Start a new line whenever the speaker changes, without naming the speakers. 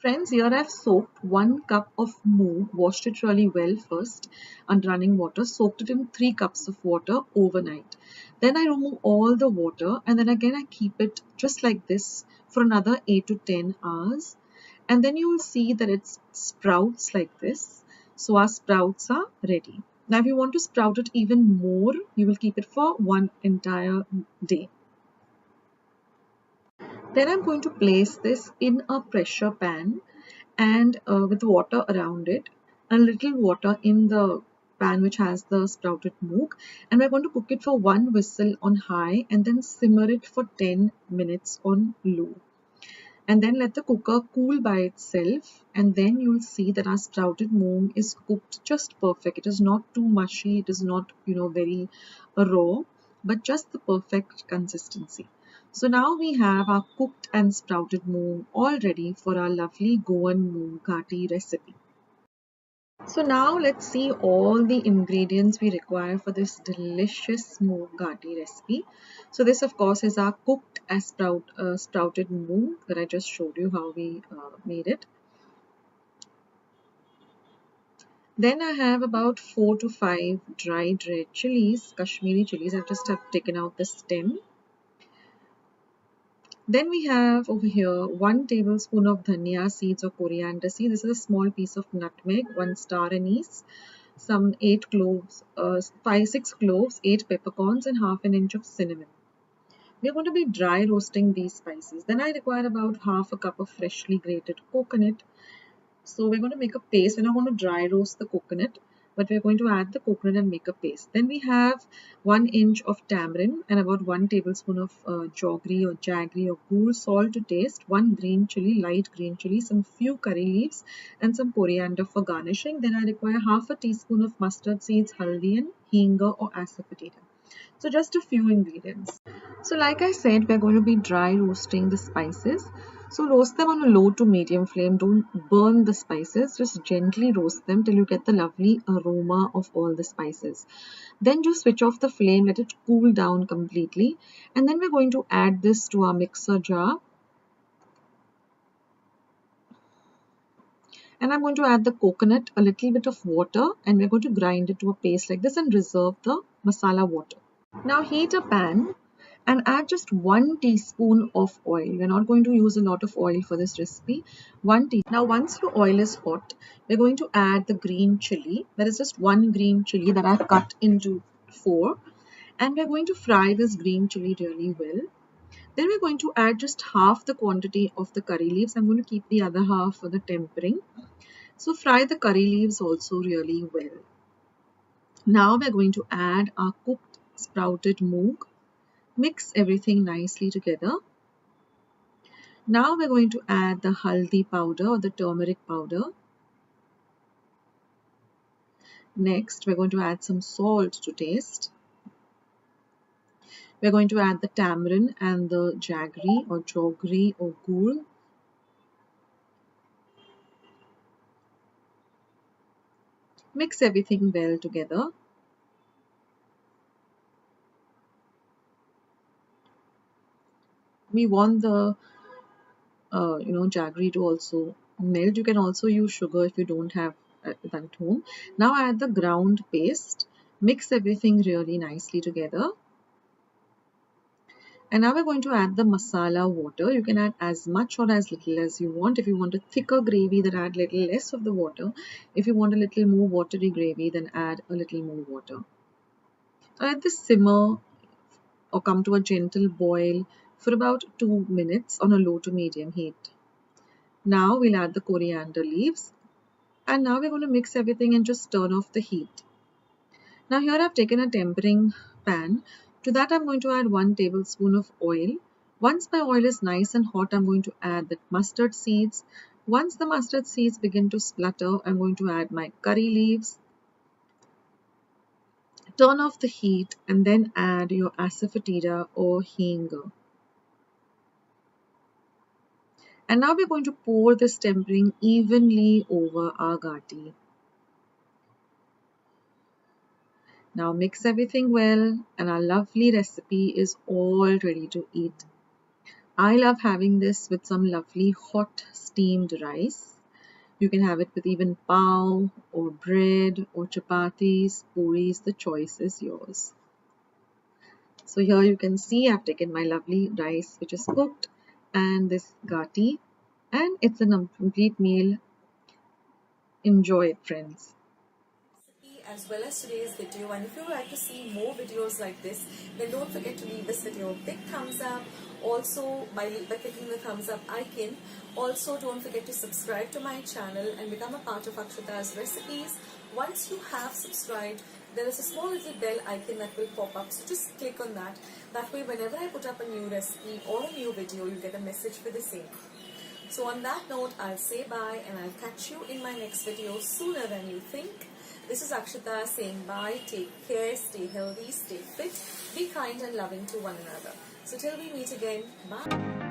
friends, here I've soaked 1 cup of moong, washed it really well first under running water, soaked it in 3 cups of water overnight. Then I remove all the water and then again I keep it just like this for another 8 to 10 hours. And then you will see that it sprouts like this. So our sprouts are ready. Now if you want to sprout it even more, you will keep it for one entire day. Then I'm going to place this in a pressure pan and with water around it, a little water in the pan which has the sprouted moong, and we're going to cook it for 1 whistle on high and then simmer it for 10 minutes on low. And then let the cooker cool by itself, and then you'll see that our sprouted moong is cooked just perfect. It is not too mushy, it is not very raw, but just the perfect consistency. So now we have our cooked and sprouted moong all ready for our lovely Goan moong gathi recipe. So now let's see all the ingredients we require for this delicious moong gathi recipe. So this of course is our cooked as sprouted moong that I just showed you how we made it. Then I have about 4 to 5 dried red chillies, Kashmiri chillies. I've just taken out the stem. Then we have over here 1 tablespoon of dhania seeds or coriander seeds. This is a small piece of nutmeg, 1 star anise, some 8 cloves, 6 cloves, 8 peppercorns, and half an inch of cinnamon. We are going to be dry roasting these spices. Then I require about half a cup of freshly grated coconut. So we're going to make a paste. We're not going to dry roast the coconut, but we're going to add the coconut and make a paste. Then we have 1 inch of tamarind and about 1 tablespoon of jaggery or ghul, salt to taste, 1 green chilli, light green chilli, some few curry leaves, and some coriander for garnishing. Then I require half a teaspoon of mustard seeds, haldi, and hinga or asafoetida. So just a few ingredients. So like I said, we're going to be dry roasting the spices. So roast them on a low to medium flame. Don't burn the spices. Just gently roast them till you get the lovely aroma of all the spices. Then just switch off the flame, let it cool down completely. And then we're going to add this to our mixer jar. And I'm going to add the coconut, a little bit of water, and we're going to grind it to a paste like this and reserve the masala water. Now heat a pan and add just 1 teaspoon of oil. We're not going to use a lot of oil for this recipe. 1 teaspoon. Now once your oil is hot, we're going to add the green chilli. There is just 1 green chilli that I've cut into 4. And we're going to fry this green chilli really well. Then we're going to add just half the quantity of the curry leaves. I'm going to keep the other half for the tempering. So fry the curry leaves also really well. Now we're going to add our cooked sprouted moong. Mix everything nicely together. Now we're going to add the haldi powder or the turmeric powder. Next, we're going to add some salt to taste. We're going to add the tamarind and the jaggery or ghul. Mix everything well together. We want the jaggery to also melt. You can also use sugar if you don't have that at home. Now add the ground paste. Mix everything really nicely together. And now we're going to add the masala water. You can add as much or as little as you want. If you want a thicker gravy, then add little less of the water. If you want a little more watery gravy, then add a little more water. Let this simmer or come to a gentle boil for about 2 minutes on a low to medium heat. Now we'll add the coriander leaves. And now we're going to mix everything and just turn off the heat. Now here I've taken a tempering pan. To that I'm going to add 1 tablespoon of oil. Once my oil is nice and hot, I'm going to add the mustard seeds. Once the mustard seeds begin to splutter, I'm going to add my curry leaves. Turn off the heat and then add your Asafoetida or hinga. And now we're going to pour this tempering evenly over our gathi. Now mix everything well and our lovely recipe is all ready to eat. I love having this with some lovely hot steamed rice. You can have it with even pav or bread or chapatis, puris, the choice is yours. So here you can see I've taken my lovely rice which is cooked and this gathi, and it's a complete meal. Enjoy it, friends.
As well as today's video, and if you would like to see more videos like this, then don't forget to leave this video a big thumbs up. Also by clicking the thumbs up icon. Also don't forget to subscribe to my channel and become a part of Akshata's recipes. Once you have subscribed, there is a small little bell icon that will pop up, so just click on that. That way whenever I put up a new recipe or a new video, you get a message for the same. So on that note, I'll say bye and I'll catch you in my next video sooner than you think. This is Akshata saying bye, take care, stay healthy, stay fit, be kind and loving to one another. So till we meet again, bye.